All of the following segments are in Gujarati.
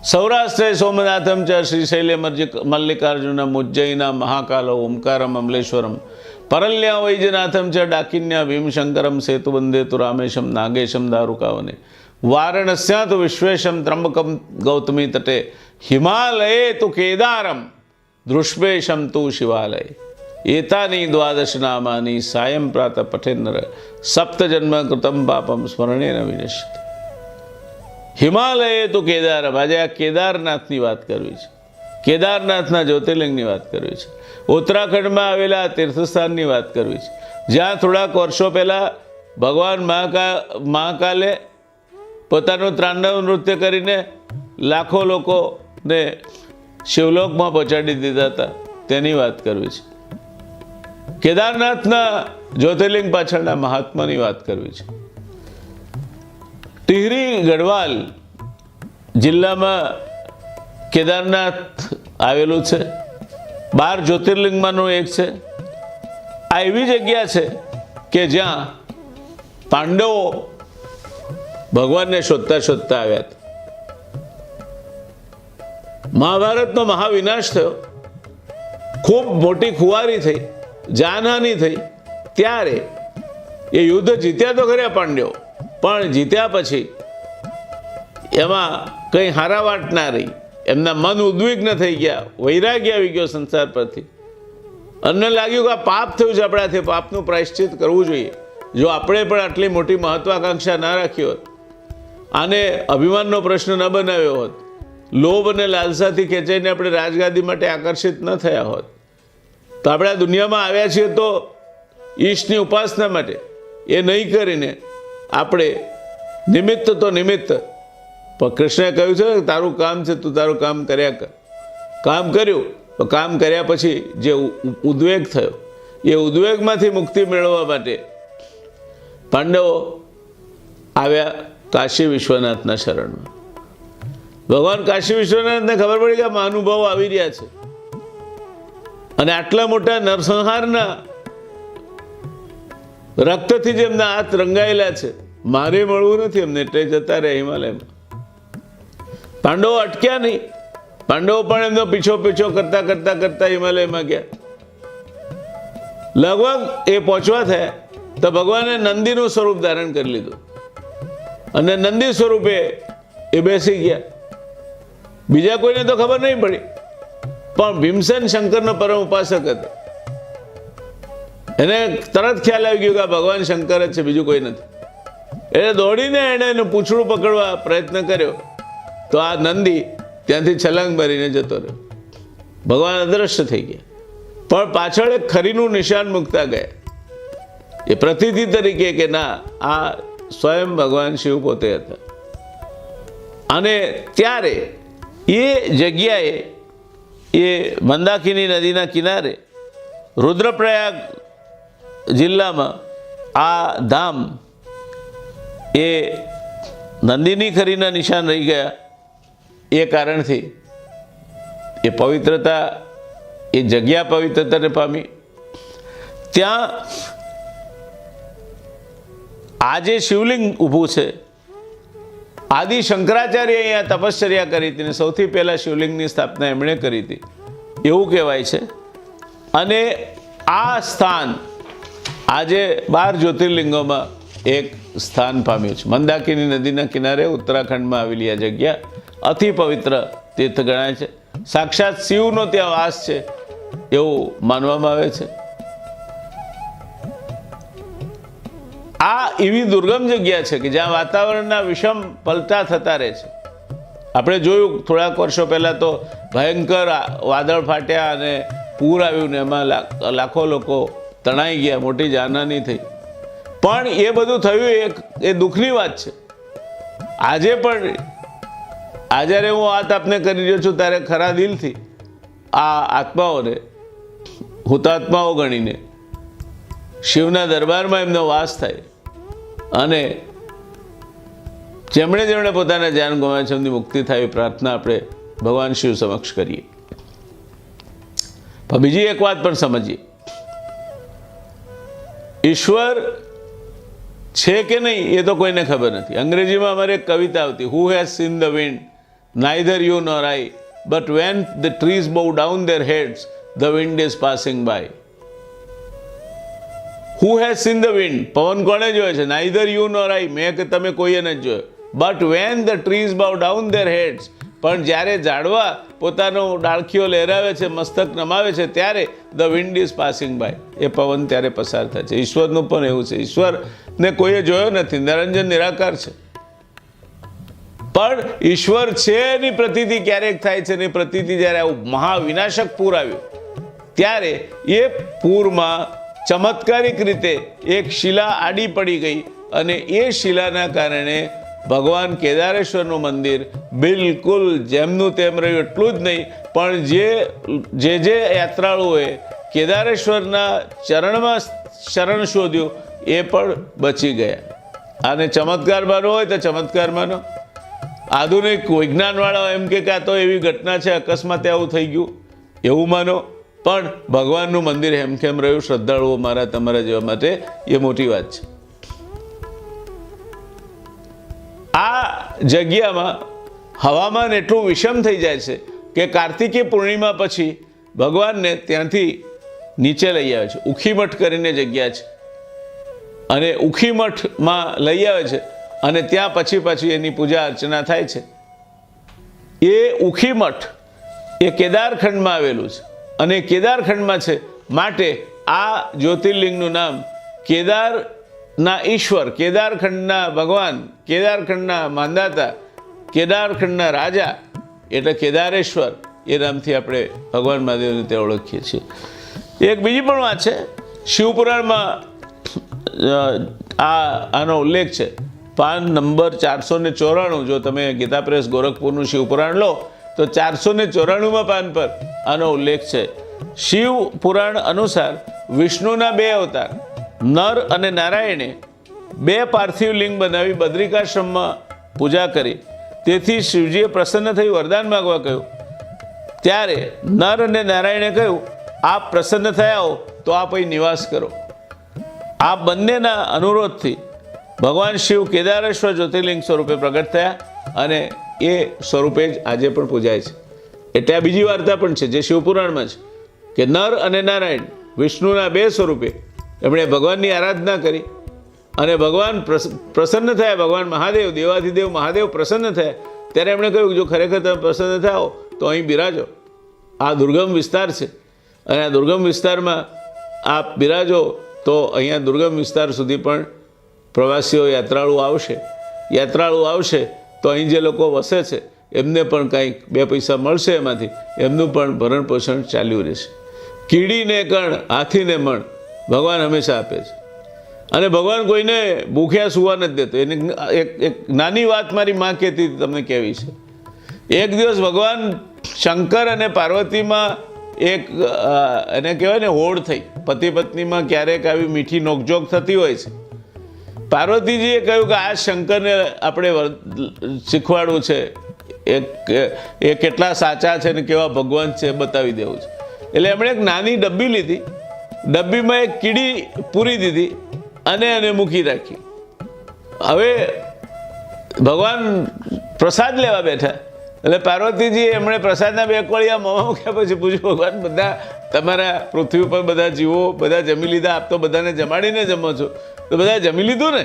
સૌરાષ્ટ્રે સોમનાથમ ચ શ્રીશૈલે મલ્લિકાર્જુનમ ઉજ્જૈના મહાકાલ ઓમકારમ અમલેશ્વરમ પરલ્યા વૈજનાથમ ચ ડાકિન્યા ભીમશંકરમ સેતુવંદે તુ રામેશમ નાગેશમ દારુકાવને વારાણસ્યા તુ વિશ્વેશમ ત્રંબકમ ગૌતમી તટે હિમાલયે તુ કેદારમ દૃષ્પેશમ તુ શિવાલય એતાની દ્વાદશ નામાની સાયં પ્રાત પઠેન્નર સપ્તજન્મ કૃતમ પાપમ સ્મરણેન વિનશ્યતિ. હિમાલયે તો કેદારમ. આજે આ કેદારનાથની વાત કરવી છે, કેદારનાથના જ્યોતિર્લિંગની વાત કરવી છે, ઉત્તરાખંડમાં આવેલા તીર્થસ્થાનની વાત કરવી છે, જ્યાં થોડાક વર્ષો પહેલાં ભગવાન મહાકાલે પોતાનું તાંડવ નૃત્ય કરીને લાખો લોકોને શિવલોકમાં પહોંચાડી દીધા હતા, તેની વાત કરવી છે. કેદારનાથના જ્યોતિર્લિંગ પાછળના મહાત્માની વાત કરવી છે. ટિહરી ગઢવાલ જિલ્લામાં કેદારનાથ આવેલું છે. 12 જ્યોતિર્લિંગમાંનું એક છે. આ એવી જગ્યા છે કે જ્યાં પાંડવો ભગવાનને શોધતા શોધતા આવ્યા હતા. મહાભારતનો મહાવિનાશ થયો, ખૂબ મોટી ખુવારી થઈ, જાનહાની થઈ, ત્યારે એ યુદ્ધ જીત્યા તો ખરા પાંડવો, પણ જીત્યા પછી એમાં કંઈ હારાવાટ ના રહી. એમના મન ઉદ્વિગ્ન થઈ ગયા, વૈરાગ્ય આવી ગયો સંસાર પરથી. અમને લાગ્યું કે આ પાપ થયું છે આપણાથી, પાપનું પ્રાયશ્ચિત કરવું જોઈએ. જો આપણે પણ આટલી મોટી મહત્વાકાંક્ષા ના રાખી હોત, આને અભિમાનનો પ્રશ્ન ન બનાવ્યો હોત, લોભ અને લાલસાથી ખેંચાઈને આપણે રાજગાદી માટે આકર્ષિત ન થયા હોત, તો આપણે આ દુનિયામાં આવ્યા છીએ તો ઈશની ઉપાસના માટે, એ નહીં કરીને આપણે નિમિત્ત તો નિમિત્ત. પણ કૃષ્ણએ કહ્યું છે તારું કામ છે, તું તારું કામ કર્યા કર. કામ કર્યું, તો કામ કર્યા પછી જે ઉદ્વેગ થયો, એ ઉદ્વેગમાંથી મુક્તિ મેળવવા માટે પાંડવો આવ્યા કાશી વિશ્વનાથના શરણમાં. ભગવાન કાશી વિશ્વનાથને ખબર પડી કે મહાનુભાવો આવી રહ્યા છે અને આટલા મોટા નરસંહારના રક્તથી જ એમના હાથ રંગાયેલા છે, મારે મળવું નથી એમને, એટલે જતા રહ્યા હિમાલયમાં. પાંડવો અટક્યા નહીં. પાંડવો પણ એમનો પીછો કરતા કરતા કરતા હિમાલયમાં ગયા. લગભગ એ પહોંચવા થયા તો ભગવાને નંદીનું સ્વરૂપ ધારણ કરી લીધું અને નંદી સ્વરૂપે એ બેસી ગયા. બીજા કોઈને તો ખબર નહીં પડી, પણ ભીમસેન શંકરનો પરમ ઉપાસક હતો. એને તરત ખ્યાલ આવી ગયો કે આ ભગવાન શંકર જ છે, બીજું કોઈ નથી. એટલે દોડીને એણે એનું પૂંછડું પકડવા પ્રયત્ન કર્યો તો આ નંદી ત્યાંથી છલાંગ મારીને જતો રહ્યો. ભગવાન અદ્રશ્ય થઈ ગયા, પણ પાછળ એક ખરીનું નિશાન મૂકતા ગયા, એ પ્રતિનિધિ તરીકે કે ના, આ સ્વયં ભગવાન શિવ પોતે હતા. અને ત્યારે એ જગ્યાએ, એ મંદાકિની નદીના કિનારે રુદ્રપ્રયાગ જિલ્લામાં આ ધામ એ નંદીની ખરીના નિશાન રહી ગયા. એ કારણથી એ પવિત્રતા, એ જગ્યા પવિત્રતાને પામી. ત્યાં આ જે શિવલિંગ ઊભું છે, આદિ શંકરાચાર્ય અહીંયા તપશ્ચર્યા કરી હતી અને સૌથી પહેલાં શિવલિંગની સ્થાપના એમણે કરી હતી એવું કહેવાય છે. અને આ સ્થાન આજે 12 જ્યોતિર્લિંગોમાં એક સ્થાન પામ્યું છે. મંદાકિની નદીના કિનારે ઉત્તરાખંડમાં આવેલી આ જગ્યા અતિ પવિત્ર તીર્થ ગણાય છે. સાક્ષાત શિવનો ત્યાં વાસ છે એવું માનવામાં આવે છે. આ એવી દુર્ગમ જગ્યા છે કે જ્યાં વાતાવરણના વિષમ પલટા થતા રહે છે. આપણે જોયું થોડાક વર્ષો પહેલાં તો ભયંકર વાદળ ફાટ્યા અને પૂર આવ્યું ને એમાં લાખો લોકો તણાઈ ગયા, મોટી જાનહાની થઈ. પણ એ બધું થયું એ દુઃખની વાત છે. આજે પણ જ્યારે હું વાત આપને કરી રહ્યો છું ત્યારે ખરા દિલથી આ આત્માઓને હુતાત્માઓ ગણીને શિવના દરબારમાં એમનો વાસ થાય અને જેમણે પોતાના જાન ગુમાવ્યા છે એમની મુક્તિ થાય એ પ્રાર્થના આપણે ભગવાન શિવ સમક્ષ કરીએ. પણ બીજી એક વાત પણ સમજીએ, ઈશ્વર છે કે નહીં એ તો કોઈને ખબર નથી. અંગ્રેજીમાં અમારે એક કવિતા આવતી, who has seen the wind neither you nor I, but when the trees bow down their heads, the wind is passing by. Who has seen the wind? પવન કોણે જોયો છે? Neither you nor I, મેં કે તમે કોઈએ નથી જોયો. But when the trees bow down their heads, પણ જ્યારે ઝાડવા પોતાનો ડાળખીઓ લહેરાવે છે, મસ્તક નમાવે છે, ત્યારે the wind is passing by, એ પવન ત્યારે પસાર થાય છે. ઈશ્વરનું પણ એવું છે. ઈશ્વરને કોઈએ જોયો નથી, નિરંજન નિરાકાર છે. પણ ઈશ્વર છે એની પ્રતીતિ ક્યારેક થાય છે, એની પ્રતીતિ જ્યારે આવું મહાવિનાશક પૂર આવ્યું ત્યારે એ પૂરમાં ચમત્કારિક રીતે એક શિલા આડી પડી ગઈ અને એ શિલાના કારણે ભગવાન કેદારેશ્વરનું મંદિર બિલકુલ જેમનું તેમ રહ્યું. એટલું જ નહીં, પણ જે યાત્રાળુઓએ કેદારેશ્વરના ચરણમાં શરણ શોધ્યું એ પણ બચી ગયા. આને ચમત્કાર માનો હોય તો ચમત્કાર માનો. આધુનિક વિજ્ઞાનવાળા એમ કે આ તો એવી ઘટના છે, અકસ્માતે આવું થઈ ગયું એવું માનો, પણ ભગવાનનું મંદિર હેમખેમ રહ્યું શ્રદ્ધાળુઓ મારા તમારા જેવા માટે એ મોટી વાત છે. આ જગ્યામાં હવામાન એટલું વિષમ થઈ જાય છે કે કાર્તિકી પૂર્ણિમા પછી ભગવાનને ત્યાંથી નીચે લઈ આવે છે. ઉખીમઠ કરીને જગ્યા છે અને ઉખીમઠમાં લઈ આવે છે અને ત્યાં પછી એની પૂજા અર્ચના થાય છે. એ ઉખીમઠ એ કેદારખંડમાં આવેલું છે અને કેદારખંડમાં છે માટે આ જ્યોતિર્લિંગનું નામ કેદારના ઈશ્વર, કેદારખંડના ભગવાન, કેદારખંડના માંદાતા, કેદારખંડના રાજા એટલે કેદારેશ્વર એ નામથી આપણે ભગવાન મહાદેવને તે ઓળખીએ છીએ. એક બીજી પણ વાત છે, શિવપુરાણમાં આનો ઉલ્લેખ છે. PAN number 494. જો તમે ગીતા પ્રેસ ગોરખપુરનું શિવપુરાણ લો તો 494માં પાન પર આનો ઉલ્લેખ છે. શિવ પુરાણ અનુસાર વિષ્ણુના 2 અવતાર નર અને નારાયણે 2 પાર્થિવ લિંગ બનાવી બદ્રિકાશ્રમમાં પૂજા કરી. તેથી શિવજીએ પ્રસન્ન થઈ વરદાન માગવા કહ્યું. ત્યારે નર અને નારાયણે કહ્યું, આપ પ્રસન્ન થયા હો તો આપ અહીં નિવાસ કરો. આ બંનેના અનુરોધથી ભગવાન શિવ કેદારેશ્વર જ્યોતિર્લિંગ સ્વરૂપે પ્રગટ થયા અને એ સ્વરૂપે જ આજે પણ પૂજાય છે. એટલે આ બીજી વાર્તા પણ છે જે શિવપુરાણમાં છે કે નર અને નારાયણ વિષ્ણુના 2 સ્વરૂપે એમણે ભગવાનની આરાધના કરી અને ભગવાન પ્રસન્ન થયા. ભગવાન મહાદેવ, દેવાધિદેવ મહાદેવ પ્રસન્ન થયા ત્યારે એમણે કહ્યું જો ખરેખર તમે પ્રસન્ન થાઓ તો અહીં બિરાજો. આ દુર્ગમ વિસ્તાર છે અને આ દુર્ગમ વિસ્તારમાં આપ બિરાજો તો અહીંયા દુર્ગમ વિસ્તાર સુધી પણ પ્રવાસીઓ યાત્રાળુ આવશે તો અહીં જે લોકો વસે છે એમને પણ કંઈક 2 પૈસા મળશે, એમાંથી એમનું પણ ભરણ પોષણ ચાલ્યું રહેશે. કીડીને કણ, હાથીને મણ ભગવાન હંમેશા આપે છે અને ભગવાન કોઈને ભૂખ્યા સુવા નથી દેતો. એને એક નાની વાત મારી માં કહેતી હતી તમને કહેવી છે. એક દિવસ ભગવાન શંકર અને પાર્વતીમાં એક એને કહેવાય ને હોડ થઈ. પતિ પત્નીમાં ક્યારેક આવી મીઠી નોકઝોક થતી હોય છે. પાર્વતીજીએ કહ્યું કે આ શંકરને આપણે શીખવાડવું છે એ કેટલા સાચા છે ને કેવા ભગવાન છે બતાવી દેવું છે. એટલે એમણે એક નાની ડબ્બી લીધી, ડબ્બીમાં એક કીડી પૂરી દીધી અને એને મૂકી રાખી. હવે ભગવાન પ્રસાદ લેવા બેઠા એટલે પાર્વતીજી એમણે પ્રસાદના 2 કોળિયા મોંમાં મૂક્યા પછી પૂછ્યું, ભગવાન બધા તમારા પૃથ્વી ઉપર બધા જીવો બધા જમી લીધા, આપ તો બધાને જમાડીને જમો છો, તો બધા જમી લીધું ને?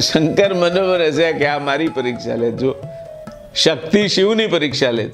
શંકર મનોમન હશે કે આ મારી પરીક્ષા લે, જો શક્તિ શિવની પરીક્ષા લે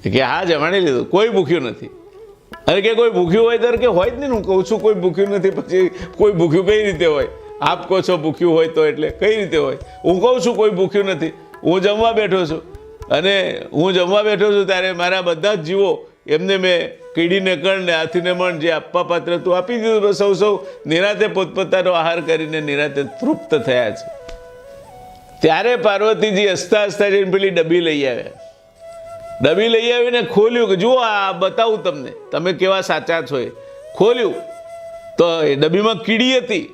છે કે હા જમાડી લીધું, કોઈ ભૂખ્યું નથી. અને કે કોઈ ભૂખ્યું હોય ત્યારે કે હોય જ નહીં. હું કહું છું કોઈ ભૂખ્યું નથી, પછી કોઈ ભૂખ્યું કઈ રીતે હોય? આપ કહો છો ભૂખ્યું હોય તો એટલે કઈ રીતે હોય? હું કહું છું કોઈ ભૂખ્યું નથી, હું જમવા બેઠો છું અને હું જમવા બેઠો છું ત્યારે મારા બધા જ જીવો એમને મેં કીડીને કણ ને હાથીને મણ જે આપવા પાત્ર તું આપી દીધું. સૌ નિરાતે પોતપોતાનો આહાર કરીને નિરાતે તૃપ્ત થયા છે. ત્યારે પાર્વતીજી હસતા હસતા જઈને પેલી ડબ્બી લઈ આવ્યા. ડબ્બી લઈ આવીને ખોલ્યું કે જુઓ આ બતાવું તમને, તમે કેવા સાચા છો. એ ખોલ્યું તો એ ડબ્બીમાં કીડી હતી.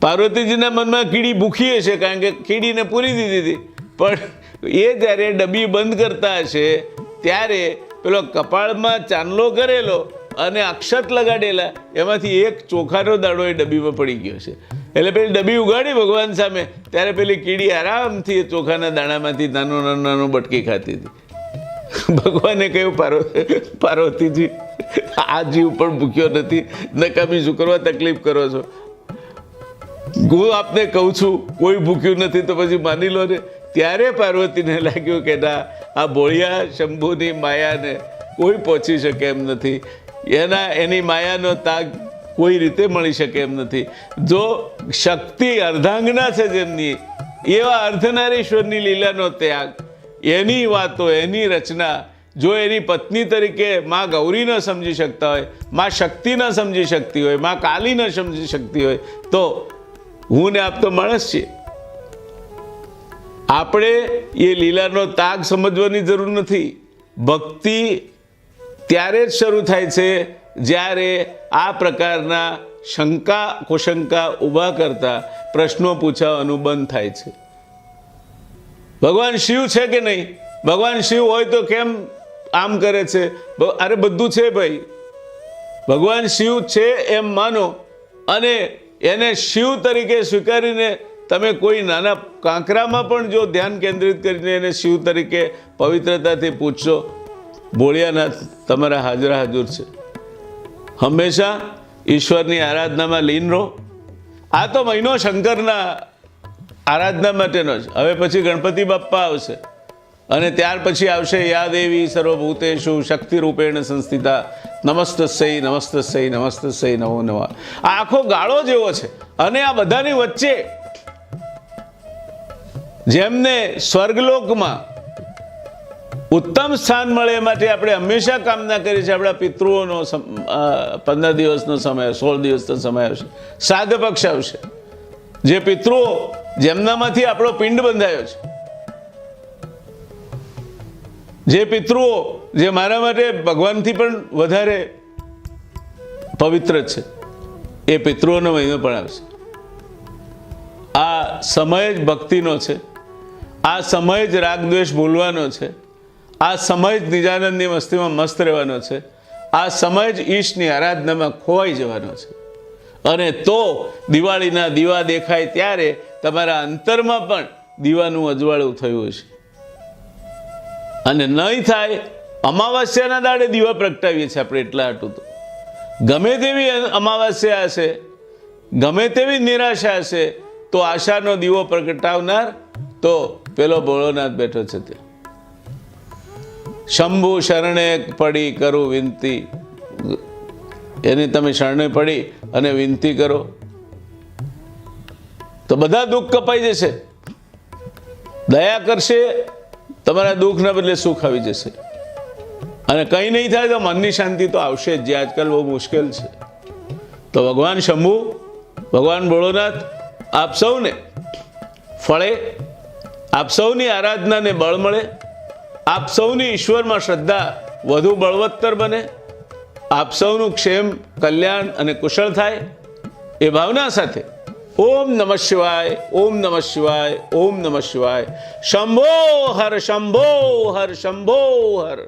પાર્વતીજીના મનમાં કીડી ભૂખી હશે કારણ કે કીડીને પૂરી દીધી હતી, પણ એ જ્યારે ડબ્બી બંધ કરતા હશે ત્યારે પેલો કપાળમાં ચાંદલો કરેલો અને અક્ષત લગાડેલા એમાંથી એક ચોખાનો દાડો એ ડબ્બીમાં પડી ગયો છે. એટલે પેલી ડબ્બી ઉગાડી ભગવાન સામે, ત્યારે પેલી કીડી આરામથી એ ચોખાના દાણામાંથી નાનું બટકી ખાતી હતી. ભગવાને કહ્યું, પાર્વતીજી, આ જીવ પણ ભૂખ્યો નથી, નકામી શું કરવા તકલીફ કરો છો? હું આપને કહું છું કોઈ ભૂખ્યું નથી તો પછી માની લો ને. ત્યારે પાર્વતીને લાગ્યું કે ના, આ ભોળિયા શંભુની માયાને કોઈ પહોંચી શકે એમ નથી, એની માયાનો તાગ કોઈ રીતે મળી શકે એમ નથી. જો શક્તિ અર્ધાંગના છે જેમની, એવા અર્ધનારીશ્વરની લીલાનો ત્યાગ, એની વાતો, એની રચના જો એની પત્ની તરીકે માં ગૌરી ન સમજી શકતા હોય, માં શક્તિ ન સમજી શકતી હોય, માં કાલી ન સમજી શકતી હોય, તો હું ને આપ તો માણસ છીએ. આપણે એ લીલાનો તાગ સમજવાની જરૂર નથી. ભક્તિ ત્યારે જ શરૂ થાય છે જ્યારે આ પ્રકારના શંકા કુશંકા ઊભા કરતા પ્રશ્નો પૂછવાનું બંધ થાય છે. ભગવાન શિવ છે કે નહીં? ભગવાન શિવ હોય તો કેમ આમ કરે છે? અરે બધું છે ભાઈ. ભગવાન શિવ છે એમ માનો અને એને શિવ તરીકે સ્વીકારીને તમે કોઈ નાના કાંકરામાં પણ જો ધ્યાન કેન્દ્રિત કરીને એને શિવ તરીકે પવિત્રતાથી પૂછશો, ભોળિયાનાથ તમારા હાજરા હાજર છે. હંમેશા ઈશ્વરની આરાધનામાં લીન રહો. આ તો મહિનો શંકરના આરાધના માટેનો છે. હવે પછી ગણપતિ બાપ્પા આવશે અને ત્યાર પછી આવશે યા દેવી સર્વભૂતેષુ શક્તિ રૂપેણ સંસ્થિતા નમસ્તસ્ય નમસ્તસ્ય નમસ્તસ્ય નમો નમઃ. આ આખો ગાળો જેવો છે. અને આ બધાની વચ્ચે જેમને સ્વર્ગલોકમાં ઉત્તમ સ્થાન મળે એ માટે આપણે હંમેશા કામના કરીએ છીએ. આપણા પિતૃઓનો 15 દિવસનો સમય, 16 દિવસનો સમય આવશે, શ્રાદ્ધ પક્ષ આવશે. જે પિતૃઓ જેમનામાંથી આપણો પિંડ બંધાયો છે, જે પિતૃઓ જે મારા માટે ભગવાનથી પણ વધારે પવિત્ર છે, એ પિતૃઓનો મહિનો પણ આવશે. આ સમય જ ભક્તિનો છે. આ સમય જ રાગદ્વેષ ભૂલવાનો છે. આ સમય જ નિજાનંદની મસ્તીમાં મસ્ત રહેવાનો છે. આ સમય જ ઈશની આરાધનામાં ખોવાઈ જવાનો છે. અને તો દિવાળીના દીવા દેખાય ત્યારે તમારા અંતરમાં પણ દીવાનું અજવાળું થયું હશે. અને નહીં થાય, અમાવાસ્યાના દાડે દીવા પ્રગટાવીએ છીએ આપણે. એટલા હાટું તો ગમે તેવી અમાવાસ્યા હશે, ગમે તેવી નિરાશા હશે, તો આશાનો દીવો પ્રગટાવનાર તો પેલો ભોળોનાથ બેઠો છે તે. શંભુ શરણે પડી કરું વિનંતી, એની તમે શરણે પડી અને વિનંતી કરો તો બધા દુઃખ કપાઈ જશે. દયા કરશે, તમારા દુઃખના બદલે સુખ આવી જશે. અને કંઈ નહીં થાય તો મનની શાંતિ તો આવશે જ, જે આજકાલ બહુ મુશ્કેલ છે. તો ભગવાન શંભુ, ભગવાન ભોળોનાથ આપ સૌને ફળે, આપ સૌની આરાધનાને બળ મળે, આપ સૌની ઈશ્વરમાં શ્રદ્ધા વધુ બળવત્તર બને, આપ સૌનું ક્ષેમ, કલ્યાણ અને કુશળ થાય, એ ભાવના સાથે ઓમ નમઃ શિવાય, ઓમ નમઃ શિવાય, ઓમ નમઃ શિવાય. શંભો હર, શંભો હર, શંભો હર.